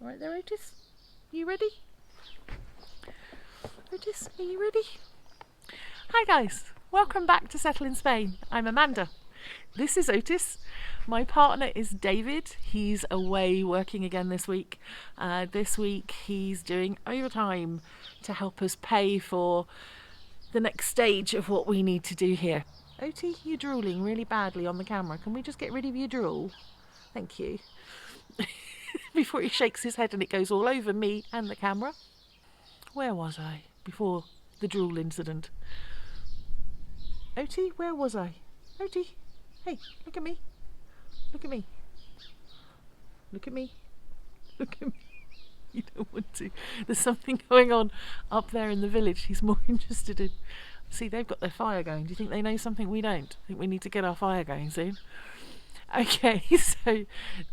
All right there, Otis. You ready? Otis, are you ready? Hi guys, welcome back to Settle in Spain. I'm Amanda. This is Otis. My partner is David. He's away working again this week. This week he's doing overtime to help us pay for the next stage of what we need to do here. Oti, you're drooling really badly on the camera. Can we just get rid of your drool? Thank you. Before he shakes his head and it goes all over me and the camera. Where was I before the drool incident? Oti, where was I? Oti, hey, look at me. Look at me. Look at me. Look at me. You don't want to. There's something going on up there in the village he's more interested in. See, they've got their fire going. Do you think they know something we don't? I think we need to get our fire going soon. Okay, so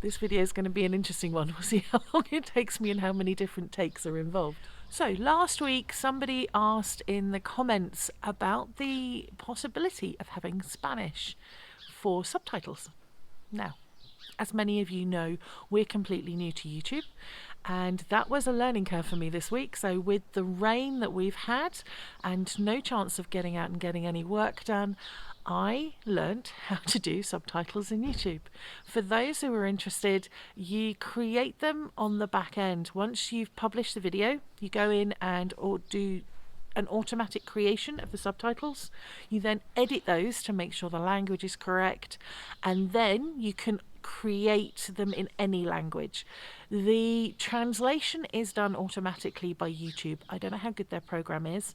this video is going to be an interesting one. We'll see how long it takes me and how many different takes are involved. So last week somebody asked in the comments about the possibility of having Spanish for subtitles. Now, as many of you know, we're completely new to YouTube, and that was a learning curve for me this week. So with the rain that we've had and no chance of getting out and getting any work done, I learnt how to do subtitles in YouTube. For those who are interested, you create them on the back end. Once you've published the video, you go in and do an automatic creation of the subtitles. You then edit those to make sure the language is correct, and then you can create them in any language. The translation is done automatically by YouTube. I don't know how good their program is.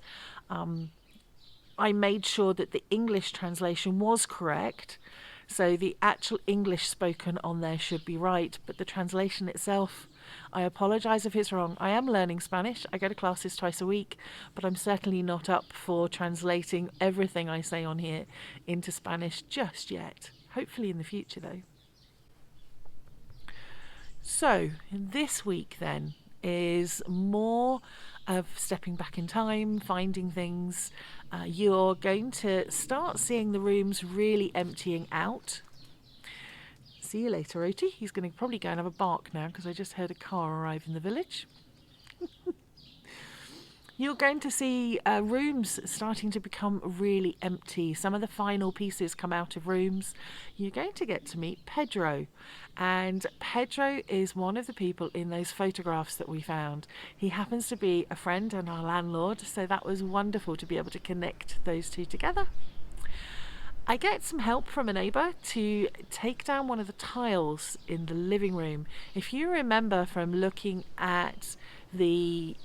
I made sure that the English translation was correct, so the actual English spoken on there should be right, but the translation itself, I apologise if it's wrong. I am learning Spanish. I go to classes twice a week, but I'm certainly not up for translating everything I say on here into Spanish just yet. Hopefully in the future though. So this week then is more of stepping back in time, finding things. You're going to start seeing the rooms really emptying out. See you later, Oti. He's going to probably go and have a bark now because I just heard a car arrive in the village. You're going to see rooms starting to become really empty. Some of the final pieces come out of rooms. You're going to get to meet Pedro. And Pedro is one of the people in those photographs that we found. He happens to be a friend and our landlord, so that was wonderful to be able to connect those two together. I get some help from a neighbour to take down one of the tiles in the living room. If you remember from looking at the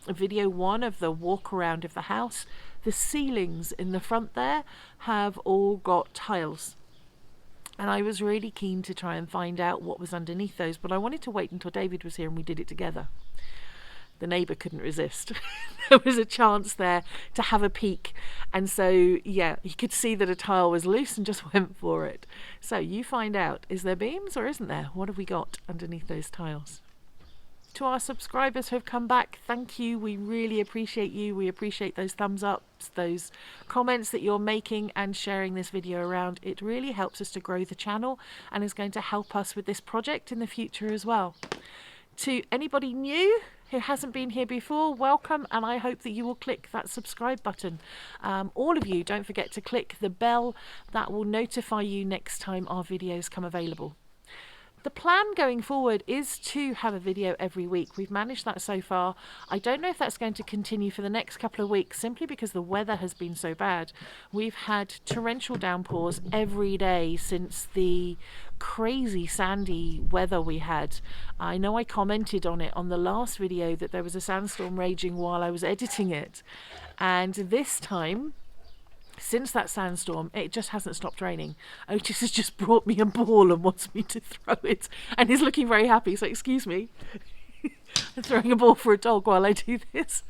video one of the walk around of the house, the ceilings in the front there have all got tiles. And I was really keen to try and find out what was underneath those, but I wanted to wait until David was here and we did it together. The neighbour couldn't resist. There was a chance there to have a peek. And so, yeah, he could see that a tile was loose and just went for it. So you find out, is there beams or isn't there? What have we got underneath those tiles? To our subscribers who have come back, thank you. We really appreciate you. We appreciate those thumbs ups, those comments that you're making and sharing this video around. It really helps us to grow the channel and is going to help us with this project in the future as well. To anybody new who hasn't been here before, welcome, and I hope that you will click that subscribe button. All of you, don't forget to click the bell. That will notify you next time our videos come available. The plan going forward is to have a video every week. We've managed that so far. I don't know if that's going to continue for the next couple of weeks, simply because the weather has been so bad. We've had torrential downpours every day since the crazy sandy weather we had. I know I commented on it on the last video that there was a sandstorm raging while I was editing it. And this time, since that sandstorm, it just hasn't stopped raining. Otis has just brought me a ball and wants me to throw it, and he's looking very happy, so excuse me. I'm throwing a ball for a dog while I do this.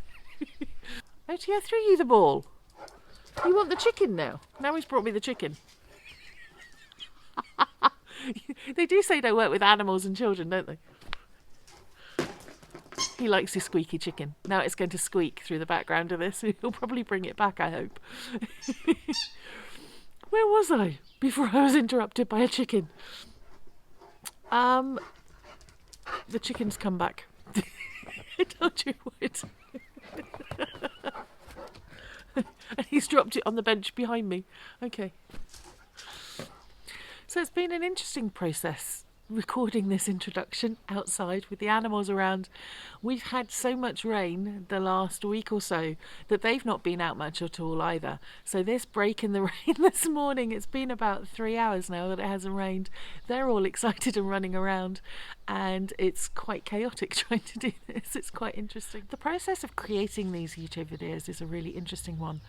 Otis, I threw you the ball. You want the chicken now? Now he's brought me the chicken. They do say don't work with animals and children, don't they? He likes his squeaky chicken. Now it's going to squeak through the background of this. He'll probably bring it back, I hope. Where was I before I was interrupted by a chicken? The chicken's come back. I told you it would. And he's dropped it on the bench behind me. Okay. So it's been an interesting process recording this introduction outside with the animals around. We've had so much rain the last week or so that they've not been out much at all either. So this break in the rain this morning, it's been about 3 hours now that it hasn't rained. They're all excited and running around, and it's quite chaotic trying to do this. It's quite interesting. The process of creating these YouTube videos is a really interesting one.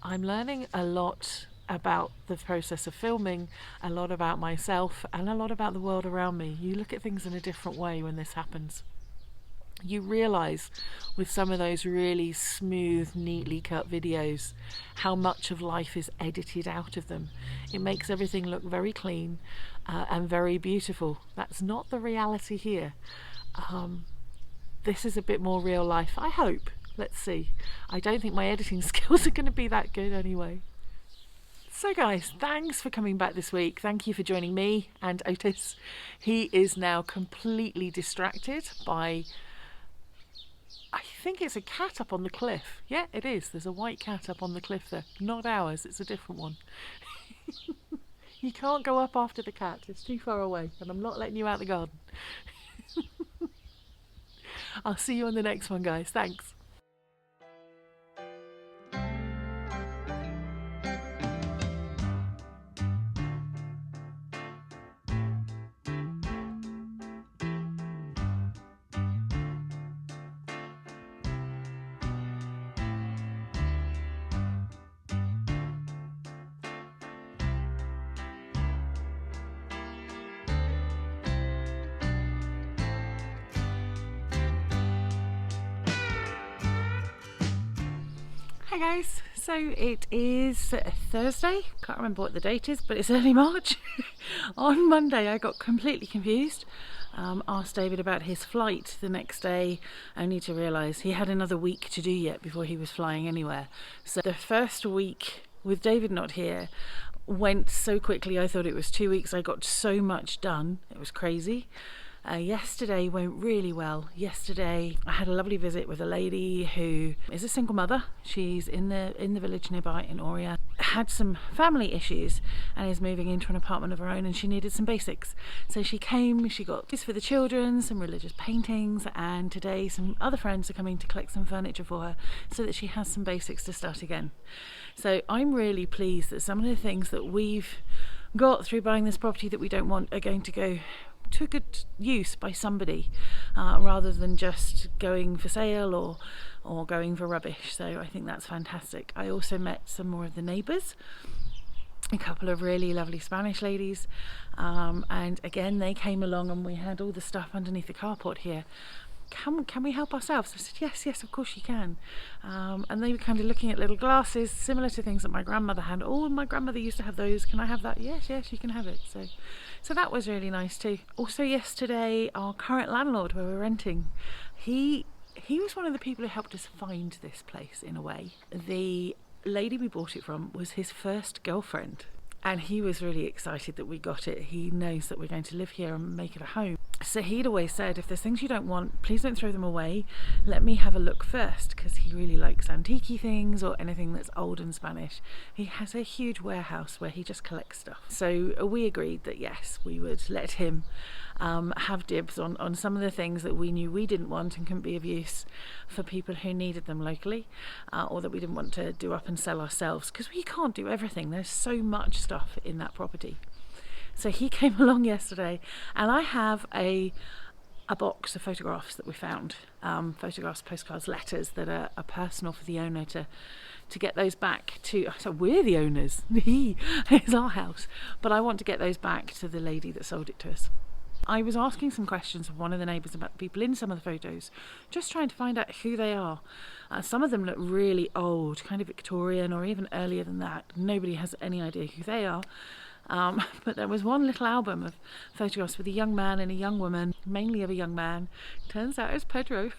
I'm learning a lot about the process of filming, a lot about myself, and a lot about the world around me. You look at things in a different way when this happens. You realise with some of those really smooth, neatly cut videos how much of life is edited out of them. It makes everything look very clean and very beautiful. That's not the reality here. This is a bit more real life, I hope. Let's see. I don't think my editing skills are going to be that good anyway. So guys, thanks for coming back this week. Thank you for joining me and Otis. He is now completely distracted by, I think it's a cat up on the cliff. Yeah, it is. There's a white cat up on the cliff there. Not ours, it's a different one. You can't go up after the cat. It's too far away and I'm not letting you out the garden. I'll see you on the next one, guys. Thanks. Hi guys, so it is Thursday, can't remember what the date is, but it's early March. On Monday I got completely confused, asked David about his flight the next day, only to realise he had another week to do yet before he was flying anywhere. So the first week with David not here went so quickly. I thought it was 2 weeks. I got so much done, it was crazy. Yesterday went really well. Yesterday I had a lovely visit with a lady who is a single mother. She's in the village nearby in Oria. Had some family issues and is moving into an apartment of her own, and she needed some basics. So she came, she got this for the children, some religious paintings, and today some other friends are coming to collect some furniture for her so that she has some basics to start again. So I'm really pleased that some of the things that we've got through buying this property that we don't want are going to go to good use by somebody, rather than just going for sale or going for rubbish. So I think that's fantastic. I also met some more of the neighbours, a couple of really lovely Spanish ladies, and again they came along and we had all the stuff underneath the carport here. Can we help ourselves? I said yes, of course you can. And they were kind of looking at little glasses similar to things that my grandmother had. Oh, my grandmother used to have those, can I have that? Yes, you can have it. So that was really nice too. Also yesterday, our current landlord where we're renting, he was one of the people who helped us find this place in a way. The lady we bought it from was his first girlfriend, and he was really excited that we got it. He knows that we're going to live here and make it a home. So he'd always said, if there's things you don't want, please don't throw them away. Let me have a look first, because he really likes antique things or anything that's old and Spanish. He has a huge warehouse where he just collects stuff. So we agreed that yes, we would let him have dibs on some of the things that we knew we didn't want and couldn't be of use for people who needed them locally, or that we didn't want to do up and sell ourselves, because we can't do everything. There's so much stuff in that property. So he came along yesterday, and I have a box of photographs that we found, photographs, postcards, letters that are personal for the owner to get those back to. So we're the owners. It's our house, but I want to get those back to the lady that sold it to us. I was asking some questions of one of the neighbours about the people in some of the photos, just trying to find out who they are. Some of them look really old, kind of Victorian or even earlier than that. Nobody has any idea who they are. But there was one little album of photographs with a young man and a young woman, mainly of a young man. Turns out it's Pedro,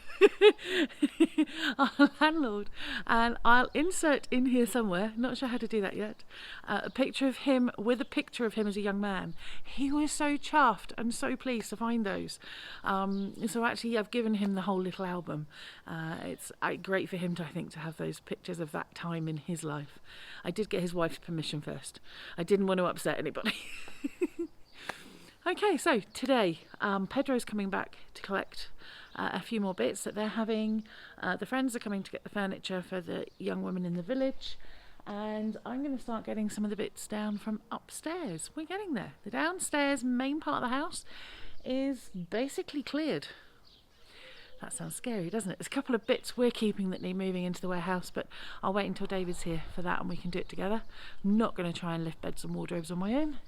our landlord. And I'll insert in here somewhere, not sure how to do that yet, a picture of him with a picture of him as a young man. He was so chuffed and so pleased to find those. So actually I've given him the whole little album. It's great for him to, I think, to have those pictures of that time in his life. I did get his wife's permission first. I didn't want to upset anybody. Okay, so today Pedro's coming back to collect a few more bits that they're having. The friends are coming to get the furniture for the young woman in the village, and I'm going to start getting some of the bits down from upstairs. We're getting there. The downstairs main part of the house is basically cleared. That sounds scary, doesn't it? There's a couple of bits we're keeping that need moving into the warehouse, but I'll wait until David's here for that and we can do it together. I'm not going to try and lift beds and wardrobes on my own.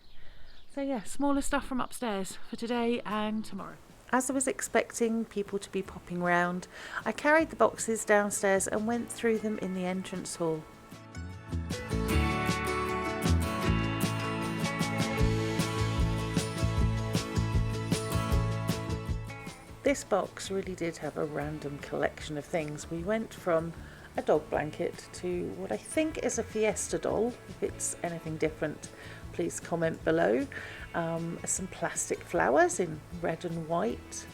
So yeah, smaller stuff from upstairs for today and tomorrow. As I was expecting people to be popping round, I carried the boxes downstairs and went through them in the entrance hall. This box really did have a random collection of things. We went from a dog blanket to what I think is a Fiesta doll. If it's anything different, please comment below. Some plastic flowers in red and white.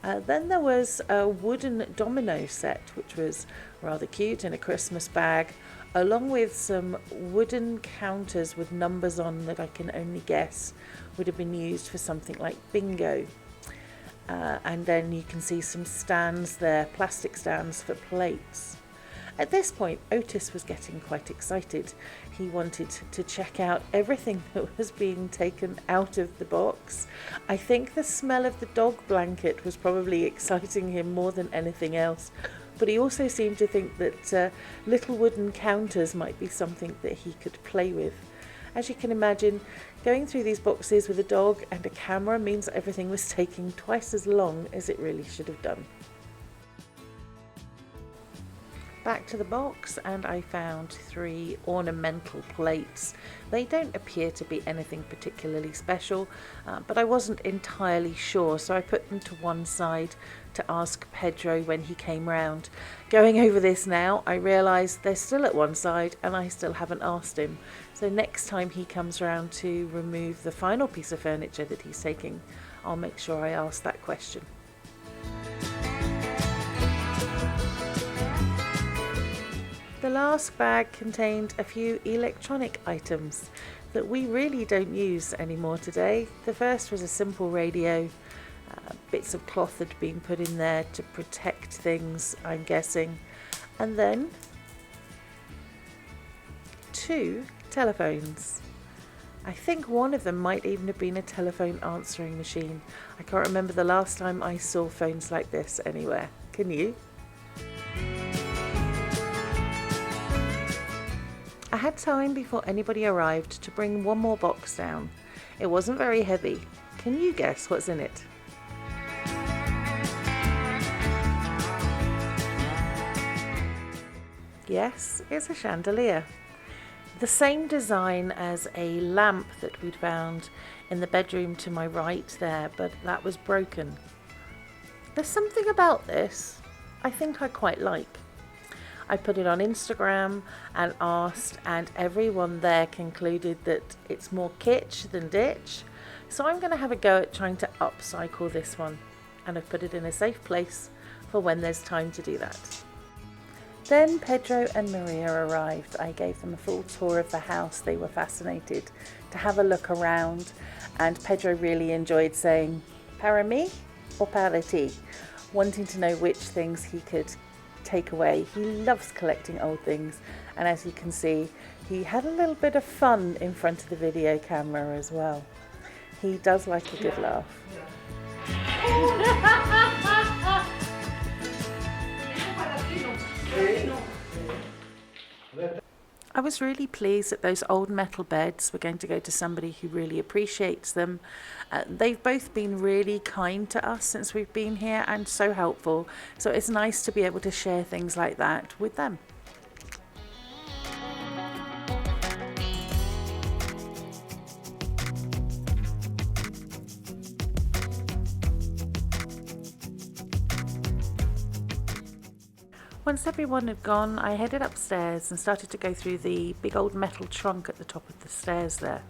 Then there was a wooden domino set, which was rather cute, in a Christmas bag, along with some wooden counters with numbers on that I can only guess would have been used for something like bingo. And then you can see some stands there, plastic stands for plates. At this point, Otis was getting quite excited. He wanted to check out everything that was being taken out of the box. I think the smell of the dog blanket was probably exciting him more than anything else. But he also seemed to think that little wooden counters might be something that he could play with. As you can imagine, going through these boxes with a dog and a camera means everything was taking twice as long as it really should have done. Back to the box, and I found 3 ornamental plates. They don't appear to be anything particularly special, but I wasn't entirely sure, so I put them to one side to ask Pedro when he came round. Going over this now, I realised they're still at one side and I still haven't asked him. So next time he comes round to remove the final piece of furniture that he's taking, I'll make sure I ask that question. The last bag contained a few electronic items that we really don't use anymore today. The first was a simple radio. Bits of cloth had been put in there to protect things, I'm guessing. And then 2 telephones. I think one of them might even have been a telephone answering machine. I can't remember the last time I saw phones like this anywhere. Can you? I had time before anybody arrived to bring one more box down. It wasn't very heavy. Can you guess what's in it? Yes, it's a chandelier. The same design as a lamp that we'd found in the bedroom to my right there, but that was broken. There's something about this I think I quite like. I put it on Instagram and asked, and everyone there concluded that it's more kitsch than ditch. So I'm going to have a go at trying to upcycle this one, and I've put it in a safe place for when there's time to do that. Then Pedro and Maria arrived. I gave them a full tour of the house. They were fascinated to have a look around, and Pedro really enjoyed saying, "Para mí or para ti?" wanting to know which things he could take away. He loves collecting old things, and as you can see, he had a little bit of fun in front of the video camera as well. He does like a good laugh. I was really pleased that those old metal beds were going to go to somebody who really appreciates them. They've both been really kind to us since we've been here and so helpful. So it's nice to be able to share things like that with them. Once everyone had gone, I headed upstairs and started to go through the big old metal trunk at the top of the stairs there.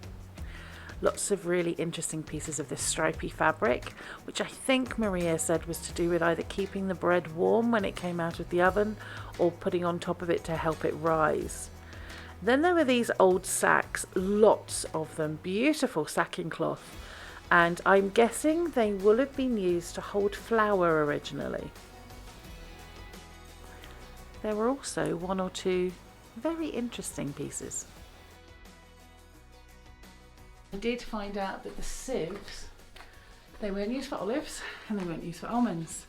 Lots of really interesting pieces of this stripy fabric, which I think Maria said was to do with either keeping the bread warm when it came out of the oven or putting on top of it to help it rise. Then there were these old sacks, lots of them, beautiful sacking cloth, and I'm guessing they will have been used to hold flour originally. There were also one or two very interesting pieces. I did find out that the sieves, they weren't used for olives and they weren't used for almonds.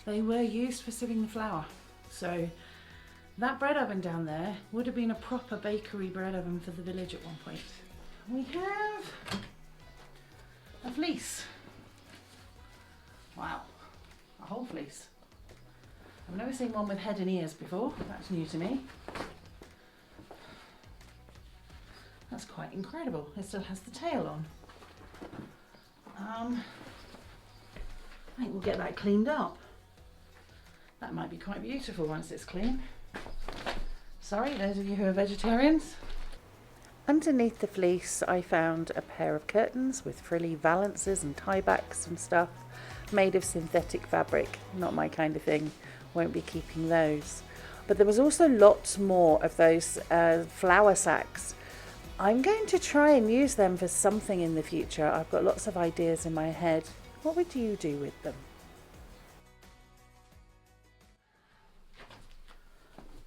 They were used for sieving the flour. So that bread oven down there would have been a proper bakery bread oven for the village at one point. We have a fleece. Wow, a whole fleece. I've never seen one with head and ears before. That's new to me. That's quite incredible. It still has the tail on. I think we'll get that cleaned up. That might be quite beautiful once it's clean. Sorry, those of you who are vegetarians. Underneath the fleece I found a pair of curtains with frilly valances and tiebacks and stuff made of synthetic fabric. Not my kind of thing. Won't be keeping those. But there was also lots more of those flour sacks. I'm going to try and use them for something in the future. I've got lots of ideas in my head. What would you do with them?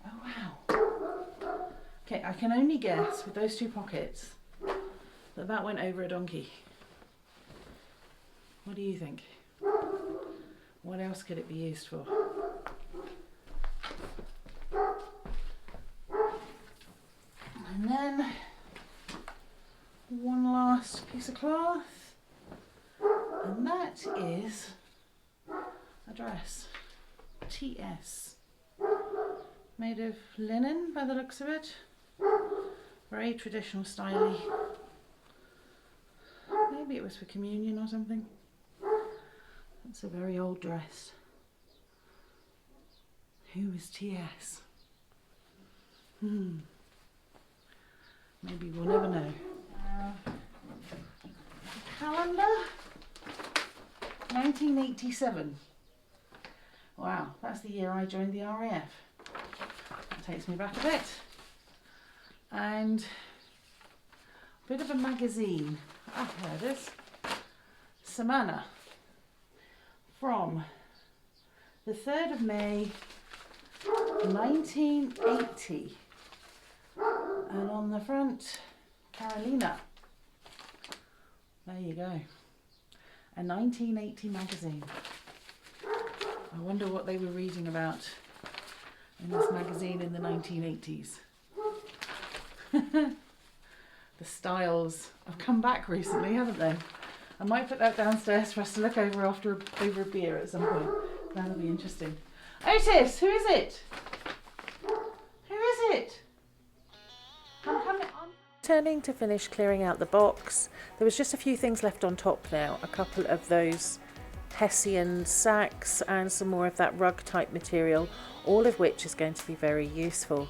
Oh wow. Okay, I can only guess with those two pockets that went over a donkey. What do you think? What else could it be used for? And then one last piece of cloth, and that is a dress, TS, made of linen by the looks of it, very traditional styly. Maybe it was for communion or something. That's a very old dress. Who is TS? Maybe we'll never know. Calendar, 1987. Wow, that's the year I joined the RAF. That takes me back a bit. And a bit of a magazine. Ah, there it is. Semana. From the 3rd of May, 1980. And on the front, Carolina. There you go. A 1980 magazine. I wonder what they were reading about in this magazine in the 1980s. The styles have come back recently, haven't they? I might put that downstairs for us to look over over a beer at some point. That'll be interesting. Otis, who is it? Who is it? I'm coming on. Turning to finish clearing out the box, there was just a few things left on top now. A couple of those Hessian sacks and some more of that rug type material, all of which is going to be very useful.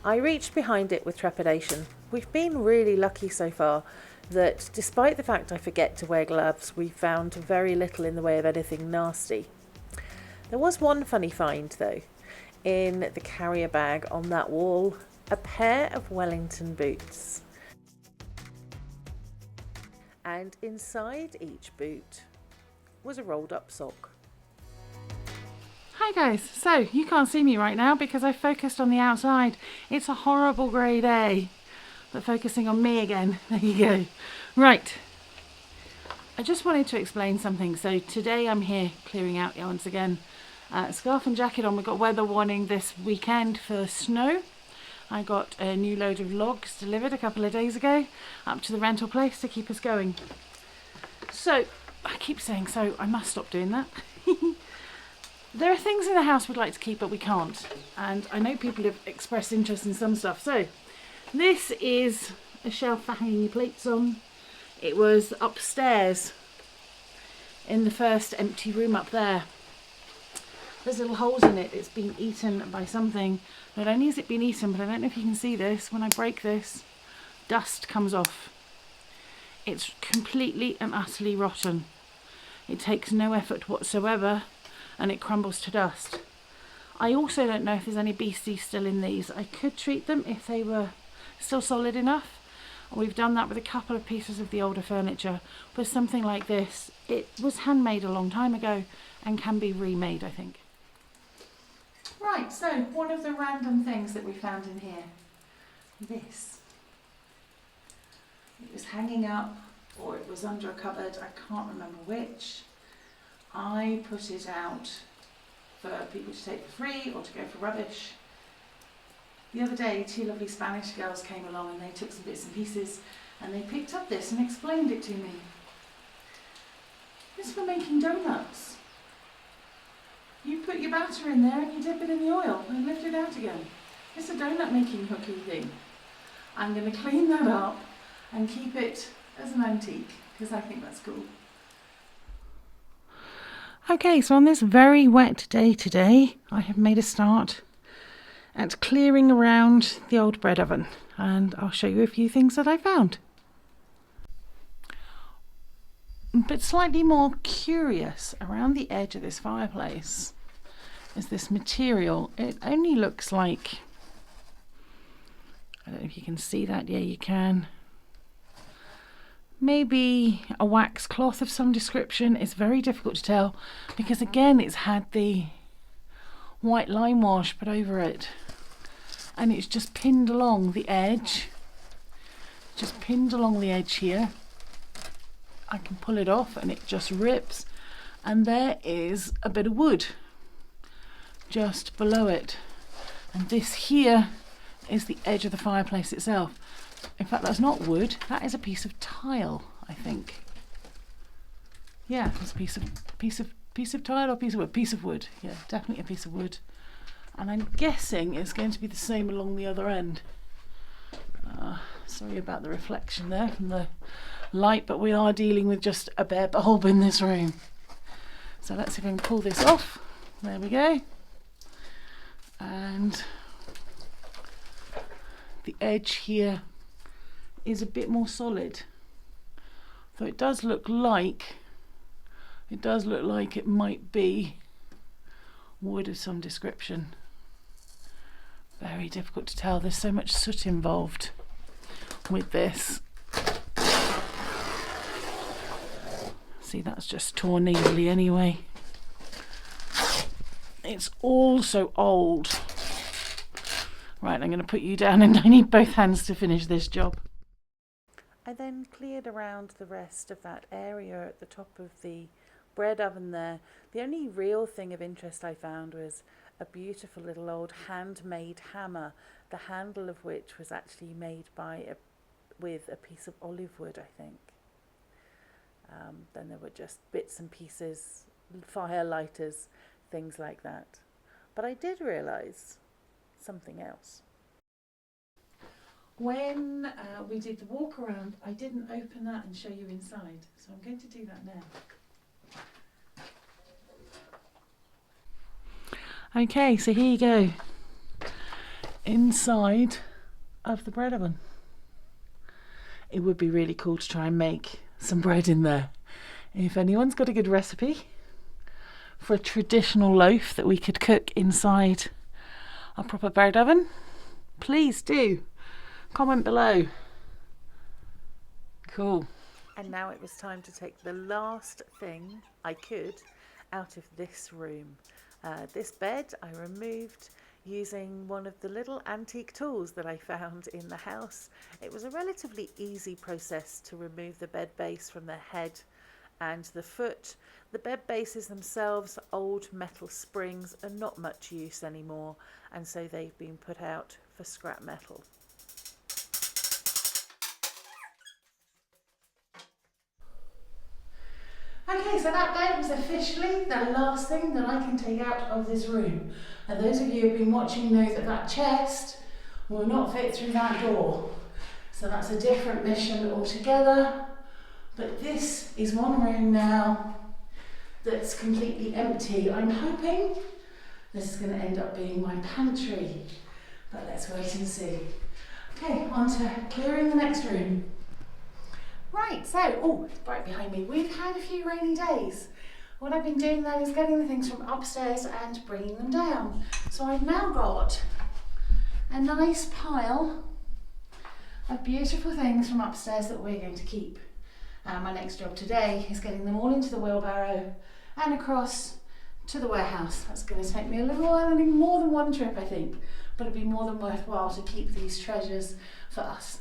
I reached behind it with trepidation. We've been really lucky so far that despite the fact I forget to wear gloves, we found very little in the way of anything nasty. There was one funny find though. In the carrier bag on that wall, a pair of Wellington boots. And inside each boot was a rolled up sock. Hi guys, so you can't see me right now because I focused on the outside. It's a horrible grey day, but focusing on me again. There you go. Right, I just wanted to explain something. So today I'm here clearing out once again. Scarf and jacket on. We've got weather warning this weekend for snow. I got a new load of logs delivered a couple of days ago up to the rental place to keep us going. So, I keep saying so, I must stop doing that. There are things in the house we'd like to keep but we can't, and I know people have expressed interest in some stuff. So this is a shelf for hanging your plates on. It was upstairs in the first empty room up there. there's little holes in it. It's been eaten by something. Not only has it been eaten, but I don't know if you can see this, when I break this, dust comes off. It's completely and utterly rotten. It takes no effort whatsoever and it crumbles to dust. I also don't know if there's any beasties still in these. I could treat them if they were still solid enough. We've done that with a couple of pieces of the older furniture. But something like this, it was handmade a long time ago and can be remade, I think. Right, so one of the random things that we found in here, this. It was hanging up or it was under a cupboard, I can't remember which. I put it out for people to take for free or to go for rubbish. The other day, two lovely Spanish girls came along and they took some bits and pieces and they picked up this and explained it to me. It's for making donuts. You put your batter in there and you dip it in the oil and lift it out again. It's a donut making hooky thing. I'm going to clean that up and keep it as an antique because I think that's cool. Okay, so on this very wet day today, I have made a start at clearing around the old bread oven, and I'll show you a few things that I found. But slightly more curious, around the edge of this fireplace is this material. It only looks like, I don't know if you can see that, yeah you can. Maybe a wax cloth of some description. It's very difficult to tell because again it's had the white lime wash put over it and it's just pinned along the edge, here. I can pull it off and it just rips, and there is a bit of wood just below it, and this here is the edge of the fireplace itself. In fact, that's not wood, that is a piece of tile, I think. Yeah, it's a piece of tile or piece of wood? Piece of wood, yeah, definitely a piece of wood. And I'm guessing it's going to be the same along the other end. Sorry about the reflection there from the light, but we are dealing with just a bare bulb in this room. So let's see if I can pull this off. There we go. And the edge here is a bit more solid, so it does look like it might be wood of some description. Very difficult to tell, there's so much soot involved with this. See, that's just torn easily anyway. It's all so old. Right, I'm going to put you down and I need both hands to finish this job. I then cleared around the rest of that area at the top of the bread oven there. The only real thing of interest I found was a beautiful little old handmade hammer, the handle of which was actually made with a piece of olive wood, I think. Then there were just bits and pieces, fire lighters, things like that. But I did realise something else. When we did the walk around, I didn't open that and show you inside, so I'm going to do that now. Okay, so here you go, inside of the bread oven. It would be really cool to try and make some bread in there. If anyone's got a good recipe for a traditional loaf that we could cook inside a proper bread oven, please do comment below. Cool. And now it was time to take the last thing I could out of this room. This bed I removed using one of the little antique tools that I found in the house. It was a relatively easy process to remove the bed base from the head and the foot. The bed bases themselves, old metal springs, are not much use anymore, and so they've been put out for scrap metal. Okay, so that bed was officially the last thing that I can take out of this room. And those of you who have been watching know that that chest will not fit through that door. So that's a different mission altogether. But this is one room now that's completely empty. I'm hoping this is going to end up being my pantry, but let's wait and see. Okay, on to clearing the next room. Right, so, oh, it's bright behind me. We've had a few rainy days. What I've been doing then is getting the things from upstairs and bringing them down. So I've now got a nice pile of beautiful things from upstairs that we're going to keep. And my next job today is getting them all into the wheelbarrow and across to the warehouse. That's going to take me a little while, I think more than one trip I think, but it'd be more than worthwhile to keep these treasures for us.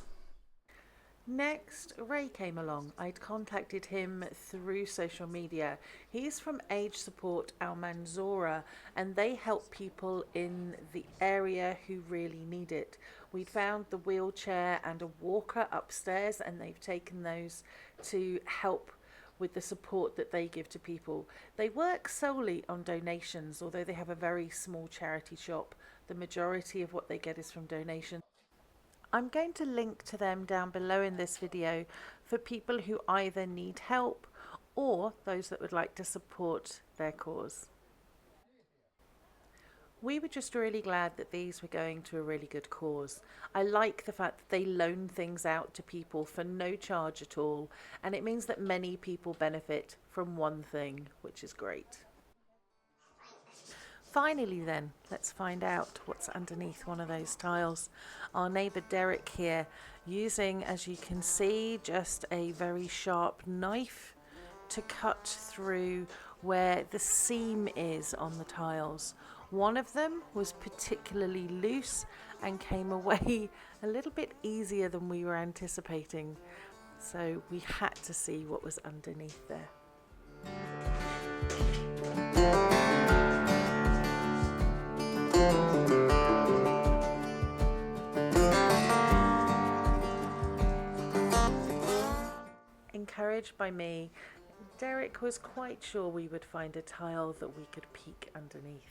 Next, Ray came along. I'd contacted him through social media. He's from Support Almanzora, and they help people in the area who really need it. We found the wheelchair and a walker upstairs, and they've taken those to help with the support that they give to people. They work solely on donations, although they have a very small charity shop. The majority of what they get is from donations. I'm going to link to them down below in this video for people who either need help or those that would like to support their cause. We were just really glad that these were going to a really good cause. I like the fact that they loan things out to people for no charge at all, and it means that many people benefit from one thing, which is great. Finally then, let's find out what's underneath one of those tiles. Our neighbour Derek here, using, as you can see, just a very sharp knife to cut through where the seam is on the tiles. One of them was particularly loose and came away a little bit easier than we were anticipating. So we had to see what was underneath there. Encouraged by me, Derek was quite sure we would find a tile that we could peek underneath.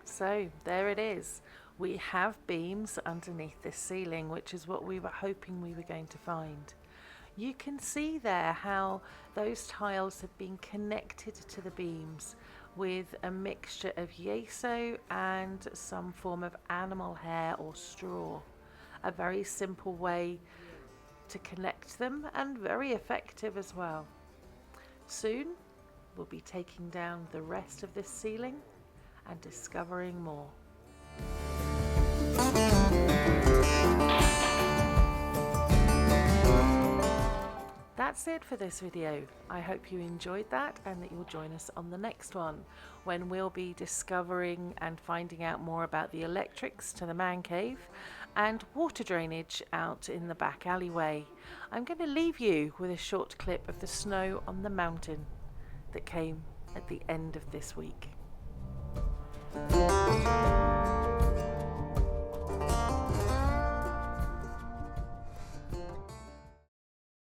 So there it is. We have beams underneath this ceiling, which is what we were hoping we were going to find. You can see there how those tiles have been connected to the beams with a mixture of yeso and some form of animal hair or straw. A very simple way to connect them and very effective as well. Soon we'll be taking down the rest of this ceiling and discovering more. That's it for this video. I hope you enjoyed that and that you'll join us on the next one, when we'll be discovering and finding out more about the electrics to the man cave and water drainage out in the back alleyway. I'm going to leave you with a short clip of the snow on the mountain that came at the end of this week.